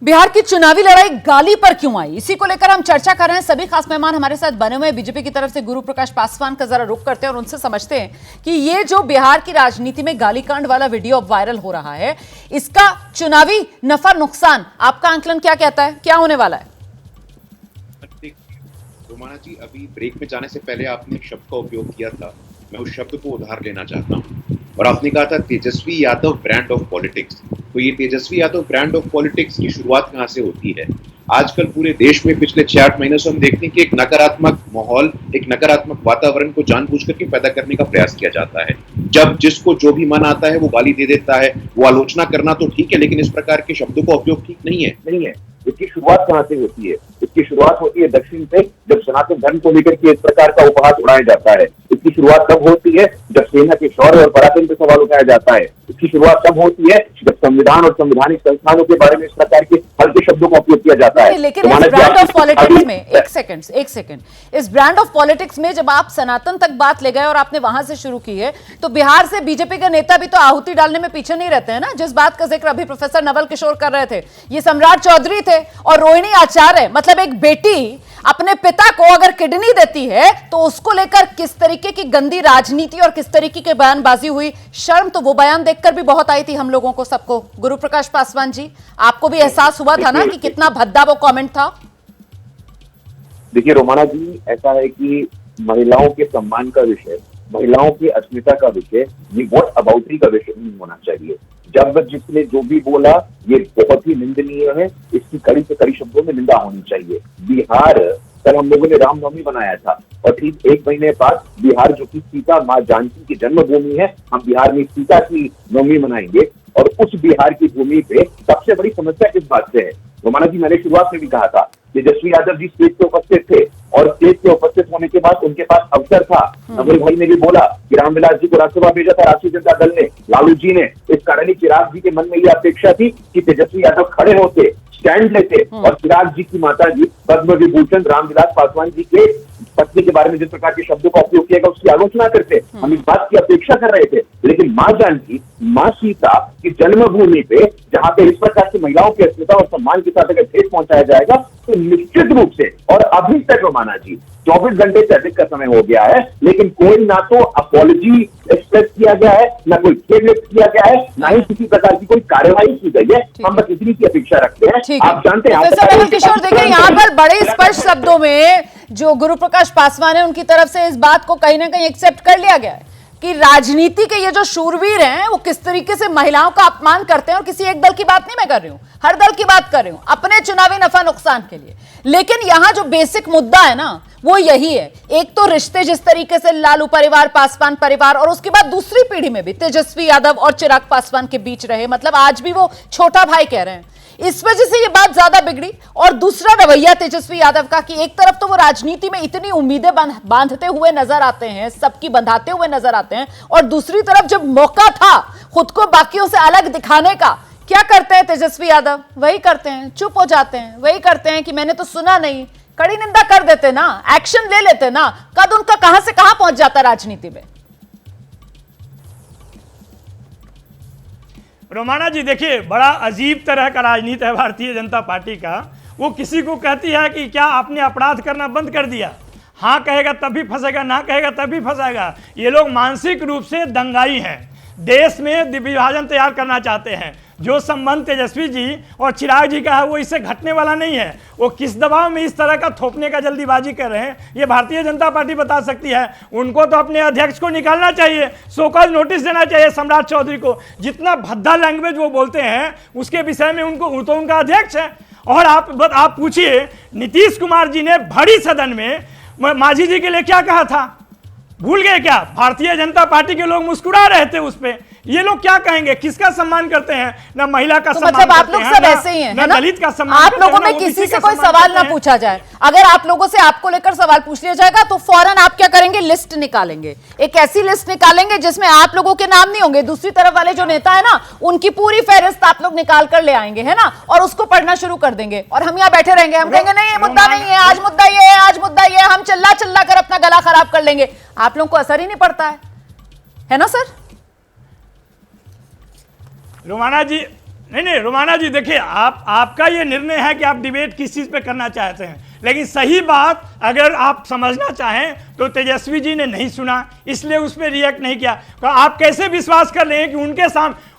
बिहार की चुनावी लड़ाई गाली पर क्यों आई, इसी को लेकर हम चर्चा कर रहे हैं। सभी खास मेहमान हमारे साथ बने हुए हैं। बीजेपी की तरफ से गुरु प्रकाश पासवान का जरा रुख करते हैं और उनसे समझते हैं कि ये जो बिहार की राजनीति में गालीकांड वाला वीडियो अब वायरल हो रहा है, इसका चुनावी नफा नुकसान आपका आंकलन क्या कहता है, क्या होने वाला है? रोमाना जी, अभी ब्रेक में जाने से पहले आपने एक शब्द का उपयोग किया था, मैं उस शब्द को उधार लेना चाहता हूँ। और आपने कहा था Tejashwi Yadav brand of politics. तो ये Tejashwi Yadav brand of politics की शुरुआत कहाँ से होती है? आजकल पूरे देश में पिछले 6-8 महीनों से हम देखते हैं कि एक नकारात्मक माहौल, एक नकारात्मक वातावरण को जानबूझ करके पैदा करने का प्रयास किया जाता है। जब जिसको जो भी मन आता है वो गाली दे देता है, वो आलोचना करना तो ठीक है, लेकिन इस प्रकार के शब्दों का उपयोग ठीक नहीं है। इसकी शुरुआत कहाँ से होती है? इसकी शुरुआत होती है दक्षिण से, जब सनातन धर्म को लेकर के इस प्रकार का उपहास उड़ाया जाता है। इसकी शुरुआत तब होती है जब सेना के शौर्य और पराक्रम पर सवाल उठाया जाता है। इसकी शुरुआत तब होती है जब संविधान और संवैधानिक संस्थानों के बारे में इस प्रकार के हल्के शब्दों का उपयोग किया जाता है। लेकिन इस ब्रांड ऑफ पॉलिटिक्स में एक सेकंड, इस ब्रांड ऑफ पॉलिटिक्स में जब आप सनातन तक बात ले गए और आपने वहां से शुरू की है, तो बिहार से बीजेपी के नेता भी तो आहुति डालने में पीछे नहीं रहते हैं ना। जिस बात का जिक्र अभी प्रोफेसर नवल किशोर कर रहे थे, ये सम्राट चौधरी थे और रोहिणी आचार्य। मतलब एक बेटी अपने पिता को अगर किडनी देती है तो उसको लेकर किस तरीके की गंदी राजनीति और किस तरीके की बयानबाजी हुई। शर्म तो वो बयान देखकर भी बहुत आई थी हम लोगों को, सबको। गुरु प्रकाश पासवान जी, आपको भी एहसास हुआ था ना कि कितना भद्दा वो कमेंट था? देखिए रोमाना जी, ऐसा है कि महिलाओं के सम्मान का विषय, महिलाओं की अस्मिता का विषय, ये व्हाट अबाउटरी का विषय नहीं होना चाहिए। जब जिसने जो भी बोला ये बहुत ही निंदनीय है, इसकी कड़ी से कड़ी शब्दों में निंदा होनी चाहिए। बिहार, कल हम लोगों ने रामनवमी मनाया था और ठीक 1 महीने बाद बिहार, जो कि सीता माँ जानकी की जन्मभूमि है, हम बिहार में सीता की नवमी मनाएंगे। और उस बिहार की भूमि पे सबसे बड़ी समस्या किस बात से है? रोमाना जी, मैंने शुरुआत में भी कहा था, तेजस्वी यादव जी स्टेज पे उपस्थित थे और स्टेज पे उपस्थित होने के बाद उनके पास अवसर था। नवल भाई ने भी बोला कि रामविलास जी को राज्यसभा भेजा था राष्ट्रीय जनता दल ने, लालू जी ने। इस कारण ही चिराग जी के मन में यह अपेक्षा थी कि तेजस्वी यादव खड़े होते, स्टैंड लेते और चिराग जी की माता जी पद्म विभूषण रामविलास पासवान जी के पत्नी के बारे में जिस प्रकार के शब्दों का उपयोग किया गया उसकी आलोचना करते। हम इस बात की अपेक्षा कर रहे थे, लेकिन मां जानकी, मां सीता की जन्मभूमि पे जहां पे इस प्रकार की महिलाओं की अस्मिता और सम्मान के साथ अगर ठेस पहुंचाया जाएगा तो निश्चित रूप से, और अभी तक रोमाना जी 24 घंटे से अधिक का समय हो गया है, लेकिन कोई ना तो अपॉलॉजी एक्सप्रेस किया गया है, ना कोई खेद व्यक्त किया गया है, ना ही किसी प्रकार की कोई कार्रवाई की गई है। हम बस इतनी की अपेक्षा रखते हैं। आप जानते हैं नवल किशोर, देखिए यहाँ पर बड़े स्पष्ट शब्दों में जो गुरु प्रकाश पासवान है उनकी तरफ से इस बात को कहीं ना कहीं एक्सेप्ट कर लिया गया है कि राजनीति के ये जो शूरवीर हैं वो किस तरीके से महिलाओं का अपमान करते हैं। और किसी एक दल की बात नहीं मैं कर रही हूं, हर दल की बात कर रही हूं, अपने चुनावी नफा नुकसान के लिए। लेकिन यहां जो बेसिक मुद्दा है ना वो यही है, एक तो रिश्ते जिस तरीके से लालू परिवार, पासवान परिवार और उसके बाद दूसरी पीढ़ी में भी तेजस्वी यादव और चिराग पासवान के बीच रहे, मतलब आज भी वो छोटा भाई कह रहे हैं, इस वजह से ये बात ज्यादा बिगड़ी। और दूसरा रवैया तेजस्वी यादव का कि एक तरफ तो वो राजनीति में इतनी उम्मीदें बांधते हुए नजर आते हैं, सबकी बंधाते हुए नजर आते हैं, और दूसरी तरफ जब मौका था खुद को बाकियों से अलग दिखाने का, क्या करते हैं तेजस्वी यादव? वही करते हैं, चुप हो जाते हैं, वही करते हैं कि मैंने तो सुना नहीं। कड़ी निंदा कर देते ना, एक्शन ले लेते ना, कद उनका कहां से कहां पहुंच जाता राजनीति में। रोमाना जी, देखिए बड़ा अजीब तरह का राजनीति है भारतीय जनता पार्टी का। वो किसी को कहती है कि क्या आपने अपराध करना बंद कर दिया, हाँ कहेगा तभी फंसेगा, ना कहेगा तभी फंसेगा। ये लोग मानसिक रूप से दंगाई हैं, देश में विभाजन तैयार करना चाहते हैं। जो संबंध तेजस्वी जी और चिराग जी का है वो इससे घटने वाला नहीं है। वो किस दबाव में इस तरह का थोपने का जल्दीबाजी कर रहे हैं ये भारतीय जनता पार्टी बता सकती है। उनको तो अपने अध्यक्ष को निकालना चाहिए, शोकॉज नोटिस देना चाहिए सम्राट चौधरी को। जितना भद्दा लैंग्वेज वो बोलते हैं उसके विषय में उनको तो उनका अध्यक्ष है। और आप पूछिए, नीतीश कुमार जी ने भरी सदन में मांझी जी के लिए क्या कहा था, भूल गए क्या? भारतीय जनता पार्टी के लोग मुस्कुरा रहे थे उस पे। ये लोग क्या कहेंगे, किसका सम्मान करते हैं? ना महिला का सम्मान मतलब आप लोग सब ऐसे ही हैं, ना दलित का सम्मान। आप लोगों में किसी से कोई सवाल ना पूछा जाए, अगर आप लोगों से आपको लेकर सवाल पूछ लिया जाएगा तो फौरन आप क्या करेंगे, लिस्ट निकालेंगे, एक ऐसी लिस्ट निकालेंगे जिसमें आप लोगों के नाम नहीं होंगे, दूसरी तरफ वाले जो नेता है ना उनकी पूरी फहरिस्त आप लोग निकाल कर ले आएंगे, है ना, और उसको पढ़ना शुरू कर देंगे। और हम यहाँ बैठे रहेंगे, हम कहेंगे नहीं ये मुद्दा नहीं है, आज मुद्दा ये है, आज मुद्दा ये है, हम चिल्ला चिल्ला कर अपना गला खराब कर लेंगे। आप लोगों को असर ही नहीं पड़ता है ना सर? रोमाना जी, नहीं रोमाना जी, देखिए आपका ये निर्णय है कि आप डिबेट किस चीज पे करना चाहते हैं, लेकिन सही बात अगर आप समझना चाहें तो तेजस्वी जी ने नहीं सुना, इसलिए उस पर रिएक्ट नहीं किया। तो आप कैसे विश्वास कर रहे हैं कि उनके सामने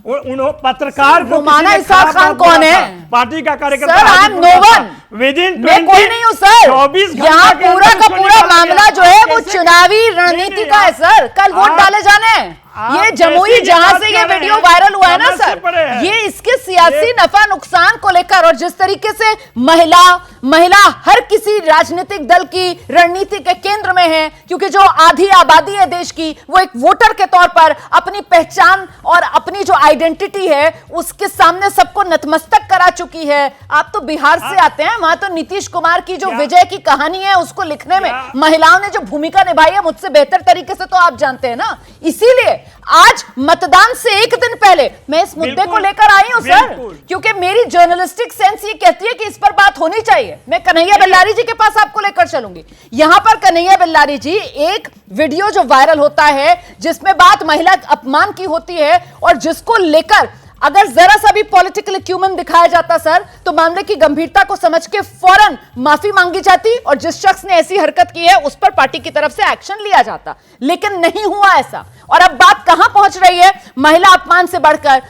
पत्रकार को रोमाना इसाक खान कौन है? पार्टी का कार्यकर्ता। Sir I am no one, विदिन मैं कोई नहीं हूँ सर। 24 यहाँ पूरा का पूरा मामला जो है वो चुनावी रणनीति का है सर। कल वोट डाले जाने हैं। ये जमुई जहां से ये वीडियो वायरल हुआ है ना सर, ये इसके सियासी नफा नुकसान को लेकर और जिस तरीके से महिला हर किसी राजनीतिक दल की रणनीति के केंद्र में है, क्योंकि जो आधी आबादी है देश की वो एक वोटर के तौर पर अपनी पहचान और अपनी जो आइडेंटिटी है उसके सामने सबको नतमस्तक करा चुकी है। आप तो बिहार से आते हैं, वहां तो नीतीश कुमार की जो विजय की कहानी है उसको लिखने में महिलाओं ने जो भूमिका निभाई है मुझसे बेहतर तरीके से तो आप जानते हैं ना। इसीलिए आज मतदान से एक दिन पहले मैं इस मुद्दे को लेकर आई हूं सर, क्योंकि मेरी जर्नलिस्टिक सेंस ये कहती है कि इस पर बात होनी चाहिए। मैं कन्हैया बेल्लारी जी के पास आपको लेकर चलूंगी। यहां पर कन्हैया बेल्लारी जी, एक वीडियो जो वायरल होता है जिसमें बात महिला अपमान की होती है और जिसको लेकर अगर जरा सा भी पॉलिटिकल एक्यूमेन दिखाया जाता सर तो मामले की गंभीरता को समझ के फौरन माफी मांगी जाती और जिस शख्स ने ऐसी हरकत की है उस पर पार्टी की तरफ से एक्शन लिया जाता, लेकिन नहीं हुआ ऐसा। और अब बात कहां पहुंच रही है? महिला अपमान से बढ़कर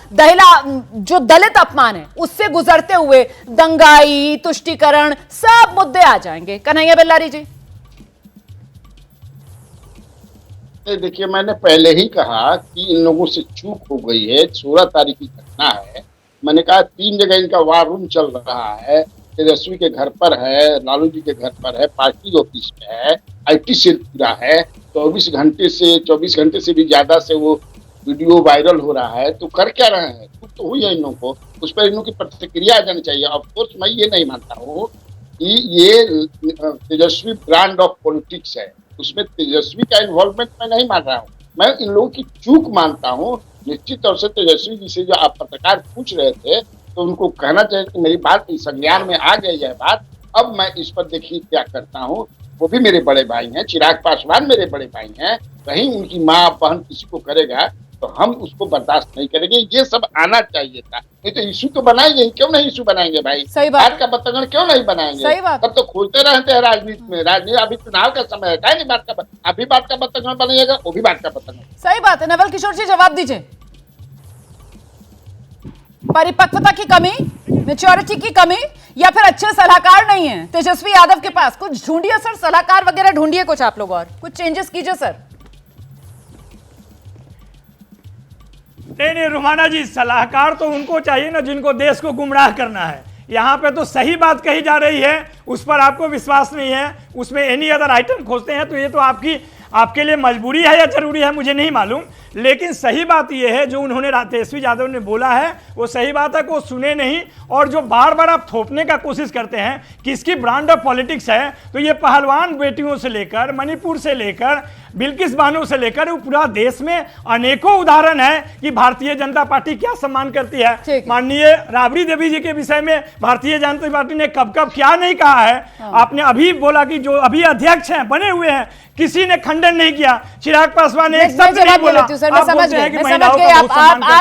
जो दलित अपमान है उससे गुजरते हुए दंगाई, तुष्टीकरण, सब मुद्दे आ जाएंगे। कन्हैया बेल्लारी जी, देखिए, मैंने पहले ही कहा कि इन लोगों से चूक हो गई है। 16 तारीख की घटना है। मैंने कहा 3 जगह इनका वार रूम चल रहा है। तेजस्वी के घर पर है, लालू जी के घर पर है, पार्टी ऑफिस में है, IT सेल पूरा है। 24 घंटे से भी ज्यादा से वो वीडियो वायरल हो रहा है। तो कर क्या रहे हैं? चूक तो हुई है इन लोगों को, उस पर इन लोगों की प्रतिक्रिया आ जानी चाहिए। ऑफकोर्स मैं ये नहीं मानता हूँ कि ये तेजस्वी ब्रांड ऑफ पॉलिटिक्स है, उसमें तेजस्वी का इन्वॉल्वमेंट मैं नहीं मान रहा हूँ। मैं इन लोगों की चूक मानता हूँ। निश्चित तौर से तेजस्वी जी से जो आप पत्रकार पूछ रहे थे तो उनको कहना चाहिए कि मेरी बात संज्ञान में आ गई है बात। अब मैं इस पर देखिए क्या करता हूँ। वो भी मेरे बड़े भाई हैं, चिराग पासवान मेरे बड़े भाई हैं। कहीं उनकी माँ बहन किसी को करेगा तो हम उसको बर्दाश्त नहीं करेंगे। ये सब आना चाहिए था। नहीं तो इशू तो बनाएंगे, क्यों नहीं इशू बनाएंगे भाई? सही बात। बात का बतंगड़ क्यों नहीं बनाएंगे? सही बात। तब तो खोलते रहते हैं राजनीति में। राजनीति अभी चुनाव का समय है, नहीं बात का अभी बात का बतंगड़ बनेगा, वो भी बात का बतंगड़। सही बात है। नवल किशोर जी जवाब दीजिए। परिपक्वता की कमी, मैच्योरिटी की कमी, या फिर अच्छे सलाहकार नहीं है तेजस्वी यादव के पास? कुछ ढूंढिए सर, सलाहकार वगैरह ढूंढिए कुछ आप लोग, और कुछ चेंजेस कीजिए सर। नहीं रोमाना जी, सलाहकार तो उनको चाहिए ना जिनको देश को गुमराह करना है। यहाँ पे तो सही बात कही जा रही है, उस पर आपको विश्वास नहीं है, उसमें एनी अदर आइटम खोजते हैं। तो ये तो आपके लिए मजबूरी है या जरूरी है मुझे नहीं मालूम, लेकिन सही बात यह है जो उन्होंने तेजस्वी यादव ने बोला है वो सही बात है कि वो सुने नहीं। और जो बार बार आप थोपने का कोशिश करते हैं कि इसकी ब्रांड ऑफ पॉलिटिक्स है, तो ये पहलवान बेटियों से लेकर, मणिपुर से लेकर, बिल्किस बानो से लेकर पूरा देश में अनेकों उदाहरण है कि भारतीय जनता पार्टी क्या सम्मान करती है। माननीय राबड़ी देवी जी के विषय में भारतीय जनता पार्टी ने कब कब क्या नहीं कहा है। आपने अभी बोला कि जो अभी अध्यक्ष हैं, बने हुए हैं, किसी ने खंडन नहीं किया। चिराग पासवान ने एक शब्द नहीं बोला। आप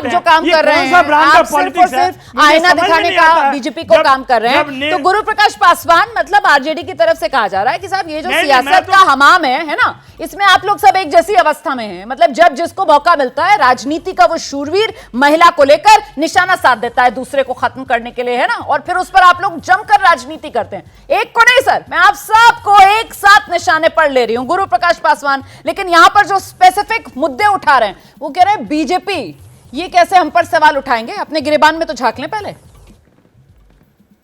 जो काम कर रहे हैं आप सिर्फ और सिर्फ आईना दिखाने का बीजेपी को काम कर रहे हैं। तो गुरु प्रकाश पासवान मतलब आरजेडी की तरफ से कहा जा रहा है कि साहब ये जो सियासत का हमाम है ना, इसमें आप लोग सब एक जैसी अवस्था में हैं। मतलब जब जिसको मौका मिलता है राजनीति का वो शूरवीर महिला को लेकर निशाना साध देता है दूसरे को खत्म करने के लिए, है ना, और फिर उस पर आप लोग जमकर राजनीति करते हैं। एक को नहीं सर, मैं आप सबको एक साथ निशाने पर ले रही हूं, गुरु प्रकाश पासवान। लेकिन यहां पर जो स्पेसिफिक मुद्दे उठा रहे हैं वो कह रहे हैं बीजेपी ये कैसे हम पर सवाल उठाएंगे। अपने गिरेबान में तो झांक लें पहले।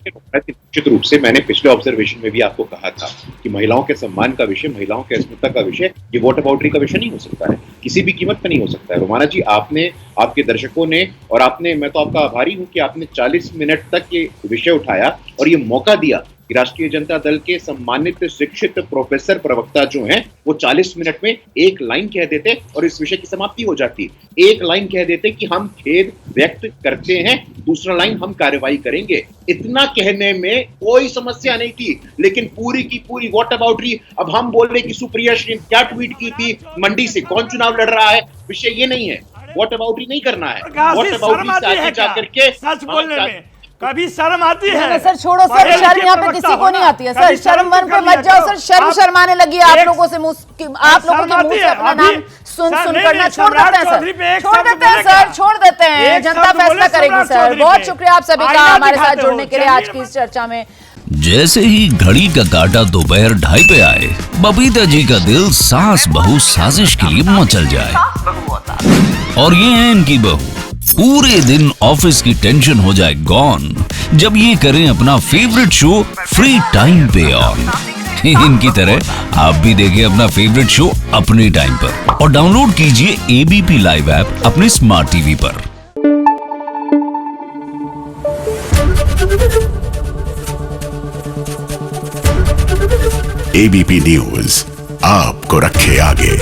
निश्चित रूप से मैंने पिछले ऑब्जर्वेशन में भी आपको कहा था कि महिलाओं के सम्मान का विषय, महिलाओं के अस्मिता का विषय ये वोट अबाउटरी का विषय नहीं हो सकता है, किसी भी कीमत पर नहीं हो सकता है। रोमाना जी, आपने, आपके दर्शकों ने और आपने, मैं तो आपका आभारी हूं कि आपने 40 मिनट तक ये विषय उठाया और ये मौका दिया कि राष्ट्रीय जनता दल के सम्मानित शिक्षित प्रोफेसर प्रवक्ता जो हैं वो 40 मिनट में एक लाइन कह देते और इस विषय की समाप्ति हो जाती। एक लाइन कह देते कि हम खेद व्यक्त करते हैं, दूसरा लाइन हम कार्रवाई करेंगे। इतना कहने में कोई समस्या नहीं थी, लेकिन पूरी की पूरी व्हाट अबाउटरी। अब हम बोल रहे कि सुप्रिया श्री क्या ट्वीट की थी, मंडी से कौन चुनाव लड़ रहा है, विषय ये नहीं है। व्हाट अबाउट ही नहीं करना है। प्रकाश जी, व्हाट अबाउट शर्म आती है क्या? सच बोलने में कभी शर्म आती है? सर छोड़ो सर, शर्म यहाँ पे किसी को नहीं आती है सर। शर्म वन पे मत जाओ सर, शर्म शर्माने लगी है आप लोगों से, आप लोगों के मुंह से अपना नाम सुन करना छोड़ देते हैं सर, छोड़ देते हैं, जनता फैसला करेगी सर। बहुत शुक्रिया आप सभी का हमारे साथ जुड़ने के लिए आज की इस चर्चा में। जैसे ही घड़ी का काटा दोपहर 2:30 पे आए, बबीता जी का दिल सास बहू साजिश के लिए मचल जाए। और ये है इनकी बहू, पूरे दिन ऑफिस की टेंशन हो जाए गॉन जब ये करें अपना फेवरेट शो फ्री टाइम पे ऑन। इनकी तरह आप भी देखिए अपना फेवरेट शो अपने टाइम पर और डाउनलोड कीजिए एबीपी लाइव ऐप अपने स्मार्ट टीवी पर। एबीपी न्यूज आपको रखे आगे।